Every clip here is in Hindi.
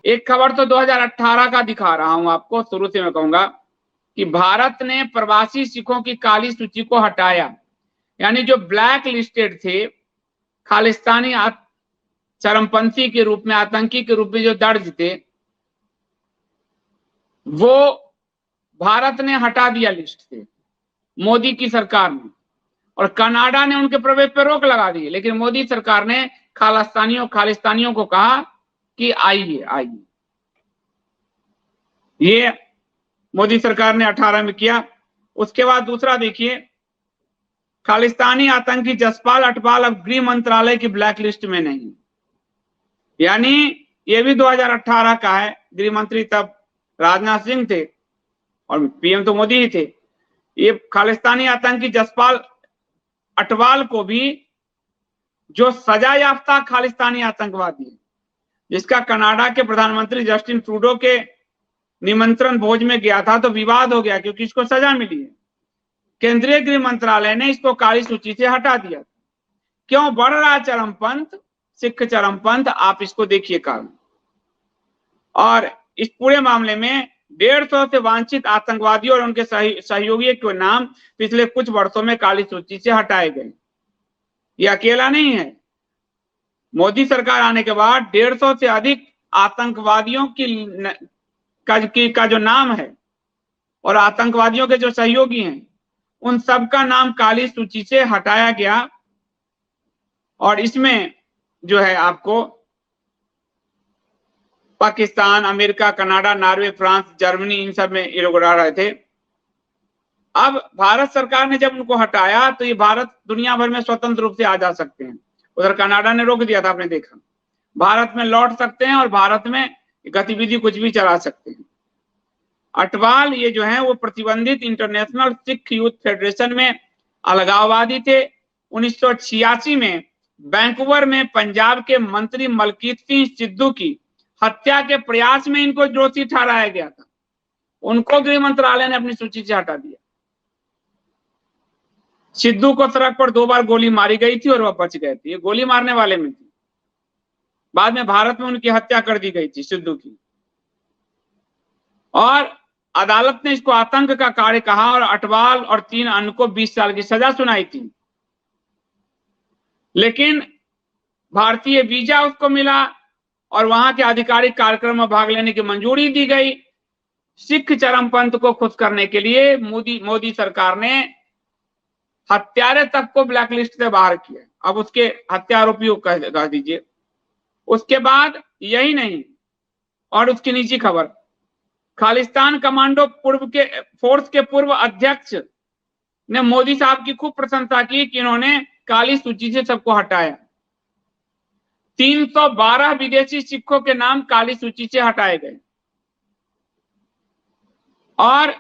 एक खबर तो 2018 का दिखा रहा हूं आपको, शुरू से मैं कहूंगा कि भारत ने प्रवासी सिखों की काली सूची को हटाया, यानी जो ब्लैक लिस्टेड थे, खालिस्तानी चरमपंथी के रूप में, आतंकी के रूप में जो दर्ज थे, वो भारत ने हटा दिया लिस्ट से, मोदी की सरकार ने। और कनाडा ने उनके प्रवेश पर रोक लगा दी, लेकिन मोदी सरकार ने खालिस्तानियों को कहा कि आइए आइए। ये मोदी सरकार ने 18 में किया। उसके बाद दूसरा देखिए, खालिस्तानी आतंकी जसपाल अटवाल अब गृह मंत्रालय की ब्लैक लिस्ट में नहीं, यानी ये भी 2018 का है। गृह मंत्री तब राजनाथ सिंह थे और पीएम तो मोदी ही थे। ये खालिस्तानी आतंकी जसपाल अटवाल को भी, जो सजा याफ्ता खालिस्तानी आतंकवादी है, जिसका कनाडा के प्रधानमंत्री जस्टिन ट्रूडो के निमंत्रण भोज में गया था तो विवाद हो गया क्योंकि इसको सजा मिली है। केंद्रीय गृह मंत्रालय ने इसको काली सूची से हटा दिया। क्यों बढ़ रहा है चरमपंथ, सिख चरमपंथ? आप इसको देखिए कारण। और इस पूरे मामले में 150 से वांछित आतंकवादियों और उनके सहयोगियों के नाम पिछले कुछ वर्षों में काली सूची से हटाए गए। ये अकेला नहीं है, मोदी सरकार आने के बाद 150 से अधिक आतंकवादियों का जो नाम है और आतंकवादियों के जो सहयोगी हैं, उन सबका नाम काली सूची से हटाया गया। और इसमें जो है आपको Pakistan, America, Canada, Norway, France, Germany, इन सब में ये लोग रह रहे थे। अब भारत सरकार ने जब उनको हटाया तो ये भारत दुनिया भर में स्वतंत्र रूप से आ जा सकते हैं। उधर कनाडा ने रोक दिया था, आपने देखा। भारत में लौट सकते हैं और भारत में गतिविधि कुछ भी चला सकते हैं। अटवाल ये जो है वो प्रतिबंधित इंटरनेशनल सिख यूथ फेडरेशन में अलगाववादी थे। 1986 में वैंकूवर में पंजाब के मंत्री मलकीत सिंह सिद्धू की हत्या के प्रयास में इनको दोषी ठहराया गया था। उनको गृह मंत्रालय ने अपनी सूची से हटा दिया। सिद्धू को सड़क पर 2 बार गोली मारी गई थी और वह बच गए थे। ये गोली मारने वाले में थी। बाद में भारत में उनकी हत्या कर दी गई थी सिद्धू की, और अदालत ने इसको आतंक का कार्य कहा और अटवाल और 3 अन्य को 20 साल की सजा सुनाई थी। लेकिन भारतीय वीजा उसको मिला और वहां के आधिकारिक कार्यक्रम में भाग लेने की मंजूरी दी गई। सिख चरमपंथ को खुश करने के लिए मोदी सरकार ने हत्यारे तक को ब्लैकलिस्ट से बाहर किया। अब उसके हत्या आरोपियों कह दीजिए। उसके बाद यही नहीं, और उसकी नीची खबर, खालिस्तान कमांडो फोर्स के पूर्व अध्यक्ष ने मोदी साहब की खूब प्रशंसा की कि इन्होंने काली सूची से सबको हटाया। 312 विदेशी सिखों के नाम काली सूची से हटाए गए और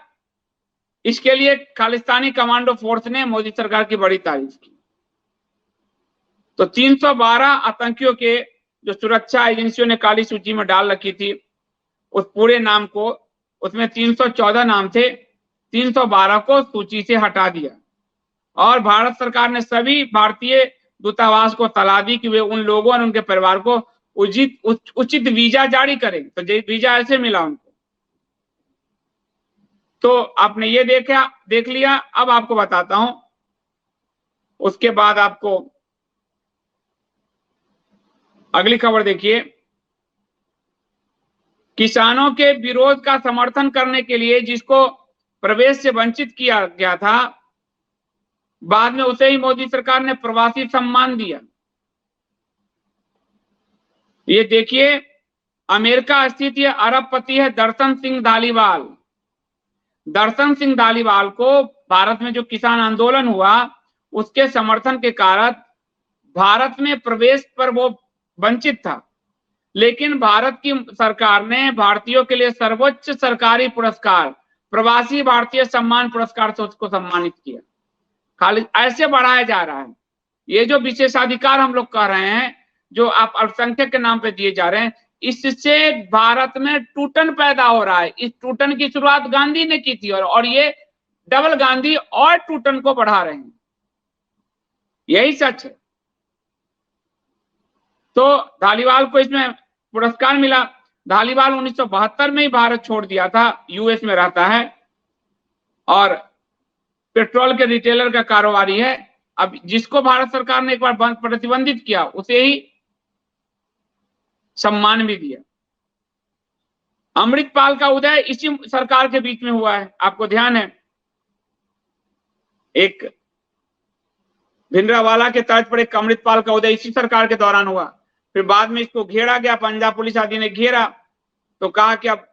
इसके लिए खालिस्तानी कमांडो फोर्स ने मोदी सरकार की बड़ी तारीफ की। तो 312 आतंकियों के जो सुरक्षा एजेंसियों ने काली सूची में डाल रखी थी, उस पूरे नाम को, उसमें 314 नाम थे, 312 को सूची से हटा दिया। और भारत सरकार ने सभी भारतीय दूतावास को सलाह दी कि वे उन लोगों और उनके परिवार को उचित वीजा जारी करें। तो वीजा ऐसे मिला उनको। तो आपने ये देख लिया। अब आपको बताता हूं, उसके बाद आपको अगली खबर देखिए। किसानों के विरोध का समर्थन करने के लिए जिसको प्रवेश से वंचित किया गया था, बाद में उसे ही मोदी सरकार ने प्रवासी सम्मान दिया। ये देखिए, अमेरिका स्थित ये अरबपति है दर्शन सिंह धालीवाल। दर्शन सिंह धालीवाल को भारत में जो किसान आंदोलन हुआ उसके समर्थन के कारण भारत में प्रवेश पर वो वंचित था, लेकिन भारत की सरकार ने भारतीयों के लिए सर्वोच्च सरकारी पुरस्कार प्रवासी भारतीय सम्मान पुरस्कार से उसको सम्मानित किया। खाली ऐसे बढ़ाया जा रहा है। ये जो विशेषाधिकार हम लोग कह रहे हैं, जो आप अल्पसंख्यक के नाम पे दिए जा रहे हैं, इससे भारत में टूटन पैदा हो रहा है। इस टूटन की शुरुआत गांधी ने की थी और ये डबल गांधी और टूटन को बढ़ा रहे हैं। यही सच है। तो धालीवाल को इसमें पुरस्कार मिला। धालीवाल 1972 में ही भारत छोड़ दिया था, यूएस में रहता है और पेट्रोल के रिटेलर का कारोबारी है। अब जिसको भारत सरकार ने एक बार प्रतिबंधित किया उसे ही सम्मान भी दिया। अमृतपाल का उदय इसी सरकार के बीच में हुआ है, आपको ध्यान है। एक भिंडरावाला के तर्ज पर एक अमृतपाल का उदय इसी सरकार के दौरान हुआ। फिर बाद में इसको घेरा गया, पंजाब पुलिस आदि ने घेरा, तो कहा कि अब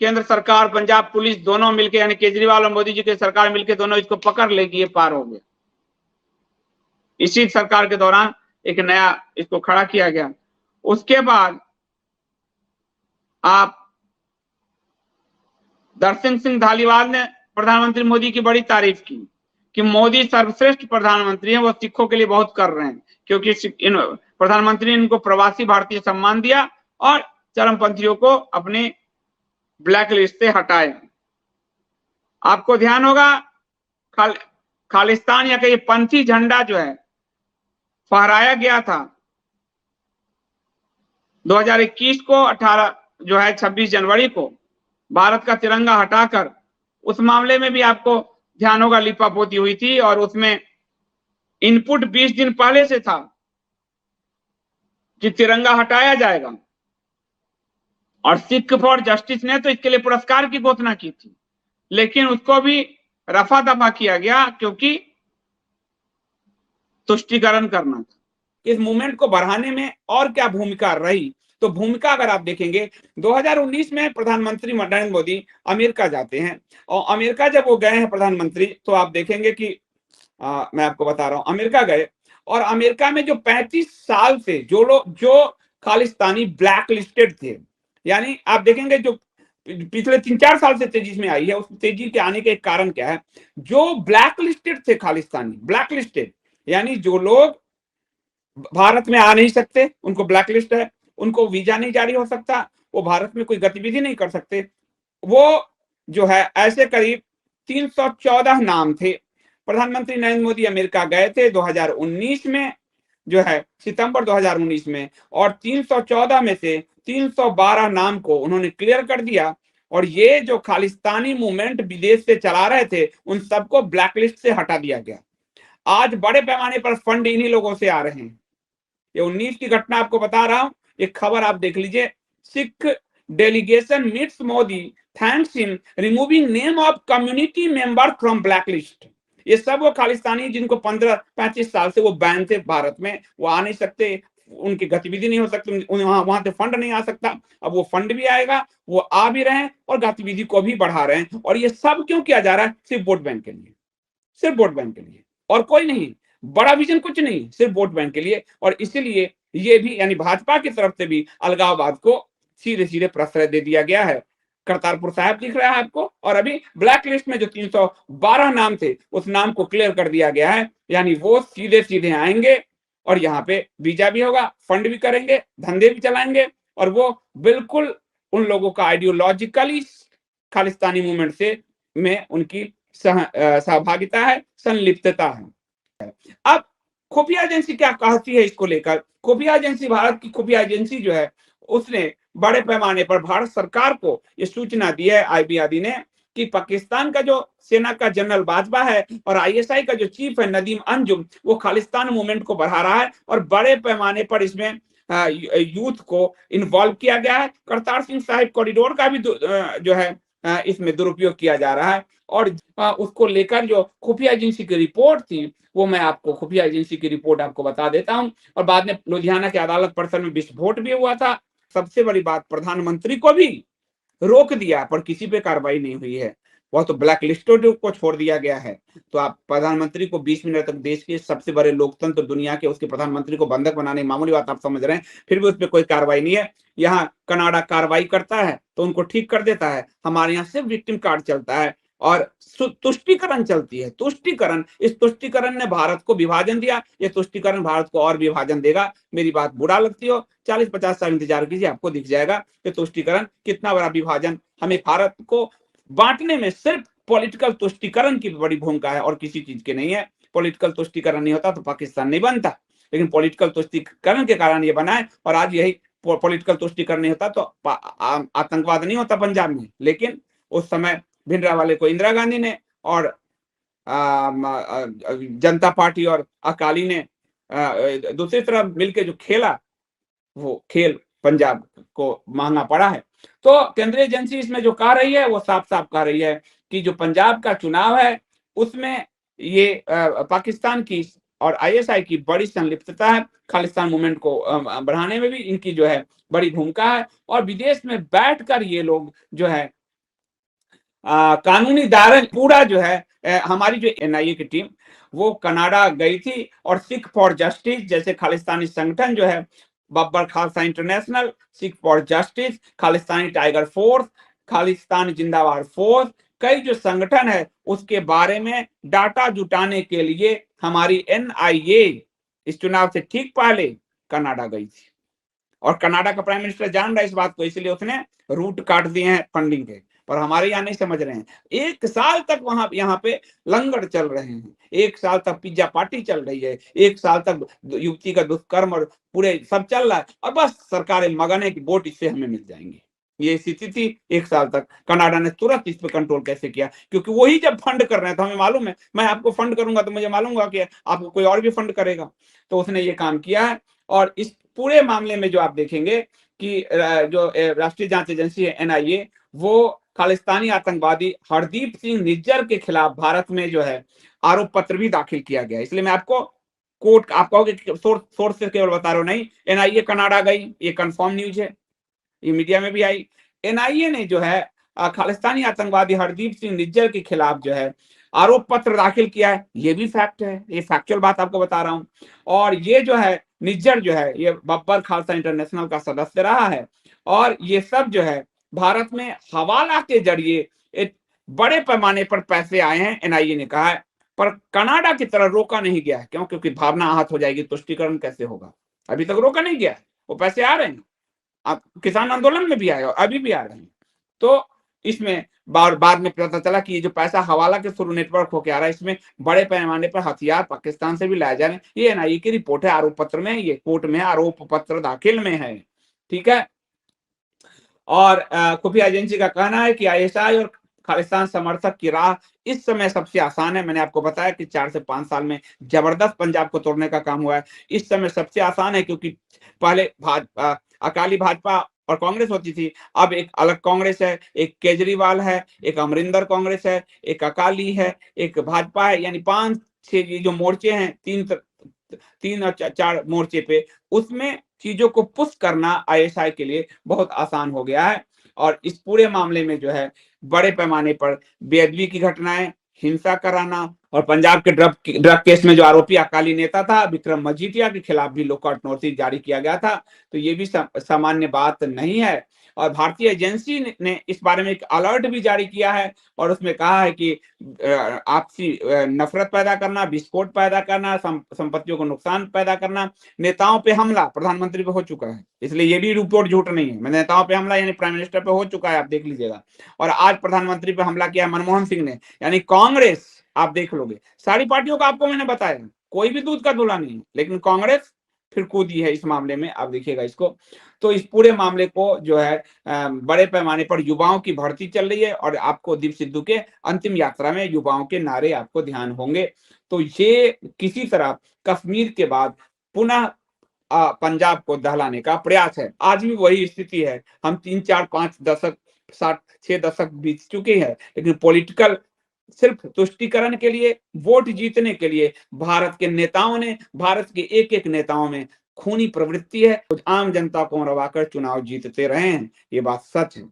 केंद्र सरकार पंजाब पुलिस दोनों मिलकर, यानी केजरीवाल और मोदी जी की सरकार मिलकर दोनों इसको पकड़ लेगी, ये पार हो गया। इसी सरकार के दौरान एक नया इसको खड़ा किया गया। उसके बाद आप दर्शन सिंह धालीवाल ने प्रधानमंत्री मोदी की बड़ी तारीफ की कि मोदी सर्वश्रेष्ठ प्रधानमंत्री हैं, वो सिखों के लिए बहुत कर रहे हैं, क्योंकि प्रधानमंत्री ने इनको प्रवासी भारतीय सम्मान दिया और चरमपंथियों को अपने ब्लैक लिस्ट से हटाए। आपको ध्यान होगा खालिस्तान या कहीं पंथी झंडा जो है फहराया गया था 2021 को 26 जनवरी को भारत का तिरंगा हटाकर। उस मामले में भी आपको ध्यान होगा लिपापोती हुई थी और उसमें इनपुट 20 दिन पहले से था कि तिरंगा हटाया जाएगा और सिख फॉर जस्टिस ने तो इसके लिए पुरस्कार की घोषणा की थी, लेकिन उसको भी रफा दफा किया गया क्योंकि तुष्टीकरण करना था। इस मूवमेंट को बढ़ाने में और क्या भूमिका रही, तो भूमिका अगर आप देखेंगे 2019 में प्रधानमंत्री नरेंद्र मोदी अमेरिका जाते हैं और अमेरिका जब वो गए हैं प्रधानमंत्री, तो आप देखेंगे कि मैं आपको बता रहा हूं, अमेरिका गए और अमेरिका में जो 35 साल से जो खालिस्तानी ब्लैक लिस्टेड थे, यानी आप देखेंगे जो पिछले 3-4 साल से तेजी में आई है, उस तेजी के आने के एक कारण क्या है, जो ब्लैक लिस्टेड थे खालिस्तानी, ब्लैक लिस्टेड यानी जो लोग भारत में आ नहीं सकते, उनको ब्लैक लिस्ट है, उनको वीजा नहीं जारी हो सकता, वो भारत में कोई गतिविधि नहीं कर सकते, वो जो है ऐसे करीब 314 नाम थे। प्रधानमंत्री नरेंद्र मोदी अमेरिका गए थे 2019 में, जो है सितंबर 2019 में, और 314 में से 312 नाम को उन्होंने क्लियर कर दिया और ये जो खालिस्तानी मूवमेंट विदेश से चला रहे थे उन सबको ब्लैकलिस्ट से हटा दिया गया। आज बड़े पैमाने पर फंड इन्हीं लोगों से आ रहे हैं। ये 19 की घटना आपको बता रहा हूं, एक खबर आप देख लीजिए। Sikh delegation meets Modi, thanks him removing name of community member from blacklist. ये सब वो खालिस्तानी जिनको 15-35 साल से वो बैन थे भारत में, वो आ नहीं सकते, उनकी गतिविधि नहीं हो सकती, वहां से फंड नहीं आ सकता। अब वो फंड भी आएगा, वो आ भी रहे हैं और गतिविधि को भी बढ़ा रहे हैं। और ये सब क्यों किया जा रहा है? सिर्फ वोट बैंक के लिए, सिर्फ वोट बैंक के लिए, और कोई नहीं, बड़ा विजन कुछ नहीं, सिर्फ वोट बैंक के लिए। और इसीलिए ये भी, यानी भाजपा की तरफ से भी अलगाववाद को सीधे सीधे प्रश्रय दे दिया गया है। करतारपुर साहिब दिख रहा है आपको, और अभी ब्लैक लिस्ट में जो 312 नाम थे उस नाम को क्लियर कर दिया गया है, यानी वो सीधे सीधे आएंगे और यहाँ पे वीजा भी होगा, फंड भी करेंगे, धंधे भी चलाएंगे, और वो बिल्कुल उन लोगों का आइडियोलॉजिकली खालिस्तानी मूवमेंट से में उनकी सहभागिता है, संलिप्तता है। अब खुफिया एजेंसी क्या कहती है इसको लेकर? खुफिया एजेंसी, भारत की खुफिया एजेंसी जो है, उसने बड़े पैमाने पर भारत सरकार को ये सूचना दी है, IB ने, कि पाकिस्तान का जो सेना का जनरल बाजवा है और ISI का जो चीफ है नदीम अंजुम, वो खालिस्तान मूवमेंट को बढ़ा रहा है और बड़े पैमाने पर इसमें यूथ को इन्वॉल्व किया गया है। करतार सिंह साहिब कॉरिडोर का भी जो है इसमें दुरुपयोग किया जा रहा है। और उसको लेकर जो खुफिया एजेंसी की रिपोर्ट थी, वो मैं आपको खुफिया एजेंसी की रिपोर्ट आपको बता देता हूं। और बाद में लुधियाना के अदालत परिसर में विस्फोट भी हुआ था। सबसे बड़ी बात, प्रधानमंत्री को भी रोक दिया पर किसी पे कार्रवाई नहीं हुई है, वह तो ब्लैक लिस्टेड को छोड़ दिया गया है। तो आप प्रधानमंत्री को 20 मिनट तक देश के सबसे बड़े लोकतंत्र दुनिया के उसके प्रधानमंत्री को बंधक बनाने, मामूली बात आप समझ रहे हैं, फिर भी उस पर कोई कार्रवाई नहीं है। यहाँ कनाडा कार्रवाई करता है तो उनको ठीक कर देता है, हमारे यहाँ सिर्फ विक्टिम कार्ड चलता है और तुष्टीकरण चलती है। तुष्टीकरण, इस तुष्टीकरण ने भारत को विभाजन दिया, ये तुष्टीकरण भारत को और विभाजन देगा। मेरी बात बुरा लगती हो, 40-50 साल इंतजार कीजिए, आपको दिख जाएगा कि तुष्टीकरण कितना बड़ा विभाजन। हमें भारत को बांटने में सिर्फ पॉलिटिकल तुष्टीकरण की बड़ी भूमिका है और किसी चीज की नहीं है। पॉलिटिकल तुष्टीकरण नहीं होता तो पाकिस्तान नहीं बनता, लेकिन पॉलिटिकल तुष्टीकरण के कारण ये बना है और आज यही पॉलिटिकल तुष्टिकरण नहीं होता तो आतंकवाद नहीं होता पंजाब में। लेकिन उस समय भिंडरावाले को इंदिरा गांधी ने और जनता पार्टी और अकाली ने दूसरी तरफ मिलकर जो खेला, वो खेल पंजाब को महंगा पड़ा है। तो केंद्रीय एजेंसी इसमें जो कह रही है वो साफ साफ कह रही है कि जो पंजाब का चुनाव है उसमें ये पाकिस्तान की और आईएसआई की बड़ी संलिप्तता है। खालिस्तान मूवमेंट को बढ़ाने में भी इनकी जो है बड़ी भूमिका है। और विदेश में बैठकर ये लोग जो है कानूनी दायरे पूरा जो है हमारी जो एनआईए की टीम वो कनाडा गई थी और सिख फॉर जस्टिस जैसे खालिस्तानी संगठन जो है, Babbar Khalsa international, Sikh for justice, Khalistani tiger force, Khalistan जिंदाबाद फोर्स, कई जो संगठन है उसके बारे में डाटा जुटाने के लिए हमारी एनआईए इस चुनाव से ठीक पहले कनाडा गई थी। और कनाडा का प्राइम मिनिस्टर जान रहा है इस बात को, इसलिए उसने रूट काट दिए हैं फंडिंग के, पर हमारे यहाँ नहीं समझ रहे हैं। 1 साल तक वहां यहाँ पे लंगर चल रहे हैं, 1 साल तक पिज्जा पार्टी चल रही है, 1 साल तक युवती का दुष्कर्म और पूरे सब चल रहा है, और बस सरकारें मगन है कि वोट इससे हमें मिल जाएंगे। ये स्थिति थी 1 साल तक। कनाडा ने तुरंत इस पर कंट्रोल कैसे किया, क्योंकि वही जब फंड कर रहे हैं तो हमें मालूम है, मैं आपको फंड करूंगा तो मुझे मालूम होगा कि आपको कोई और भी फंड करेगा, तो उसने ये काम किया है। और इस पूरे मामले में जो आप देखेंगे कि जो राष्ट्रीय जांच एजेंसी है एनआईए, वो खालिस्तानी आतंकवादी हरदीप सिंह निज्जर के खिलाफ भारत में जो है आरोप पत्र भी दाखिल किया गया। इसलिए मैं आपको कोर्ट, आप कहोगे सोर्स से केवल बता रहा हूं, नहीं, एनआईए कनाडा गई, ये कंफर्म न्यूज है, ये मीडिया में भी आई। एनआईए ने जो है खालिस्तानी आतंकवादी हरदीप सिंह निज्जर के खिलाफ जो है आरोप पत्र दाखिल किया है, ये भी फैक्ट है, ये फैक्चुअल बात आपको बता रहा हूं। और ये जो है निज्जर जो है ये बब्बर खालसा इंटरनेशनल का सदस्य रहा है, और ये सब जो है भारत में हवाला के जरिए एक बड़े पैमाने पर पैसे आए हैं, एनआईए ने कहा है। पर कनाडा की तरह रोका नहीं गया है, क्यों? क्योंकि भावना आहत हो जाएगी, तुष्टिकरण कैसे होगा, अभी तक रोका नहीं गया है, वो पैसे आ रहे हैं, आप किसान आंदोलन में भी आए और अभी भी आ रहे हैं। तो इसमें बाद में पता चला कि ये जो पैसा हवाला के थ्रू नेटवर्क होकर आ रहा है, इसमें बड़े पैमाने पर हथियार पाकिस्तान से भी लाए जा रहे हैं। ये एनआईए की रिपोर्ट है, आरोप पत्र में, ये कोर्ट में आरोप पत्र दाखिल में है, ठीक है। और खुफिया एजेंसी का कहना है कि आईएसआई और खालिस्तान समर्थक की राह इस समय सबसे आसान है। मैंने आपको बताया कि 4 से 5 साल में जबरदस्त पंजाब को तोड़ने का काम हुआ है। इस समय सबसे आसान है, क्योंकि पहले अकाली भाजपा और कांग्रेस होती थी, अब एक अलग कांग्रेस है, एक केजरीवाल है, एक अमरिंदर कांग्रेस है, एक अकाली है, एक भाजपा है, यानी 5-6 ये जो मोर्चे हैं, 3 और 4 मोर्चे पे, उसमें चीजों को पुश करना आईएसआई के लिए बहुत आसान हो गया है। और इस पूरे मामले में जो है बड़े पैमाने पर बेअदबी की घटनाएं, हिंसा कराना, और पंजाब के ड्रग केस में जो आरोपी अकाली नेता था विक्रम मजीठिया के खिलाफ भी लुकआउट नोटिस जारी किया गया था। तो ये भी सामान्य बात नहीं है। और भारतीय एजेंसी ने इस बारे में एक अलर्ट भी जारी किया है, और उसमें कहा है कि आपसी नफरत पैदा करना, विस्फोट पैदा करना, संपत्तियों को नुकसान पैदा करना, नेताओं पे हमला प्रधानमंत्री पे हो चुका है, इसलिए ये भी रिपोर्ट झूठ नहीं है। नेताओं पे हमला यानी प्राइम मिनिस्टर पे हो चुका है, आप देख लीजिएगा। और आज प्रधानमंत्री पे हमला किया मनमोहन सिंह ने, यानी कांग्रेस, आप देख लोगे सारी पार्टियों का, आपको मैंने बताया कोई भी दूध का धुला नहीं, लेकिन कांग्रेस फिर कूदी है इस मामले में, आप देखिएगा इसको। तो इस पूरे मामले को जो है बड़े पैमाने पर युवाओं की भर्ती चल रही है, और आपको दीप सिद्धू के अंतिम यात्रा में युवाओं के नारे आपको ध्यान होंगे। तो ये किसी तरह कश्मीर के बाद पुनः पंजाब को दहलाने का प्रयास है। आज भी वही स्थिति है, हम 3, 4, 5 दशक, 6 दशक बीत चुके हैं, लेकिन पॉलिटिकल सिर्फ तुष्टिकरण के लिए, वोट जीतने के लिए भारत के नेताओं ने, भारत के एक नेताओं में खूनी प्रवृत्ति है, आम जनता को मरवाकर चुनाव जीतते रहे हैं, ये बात सच है।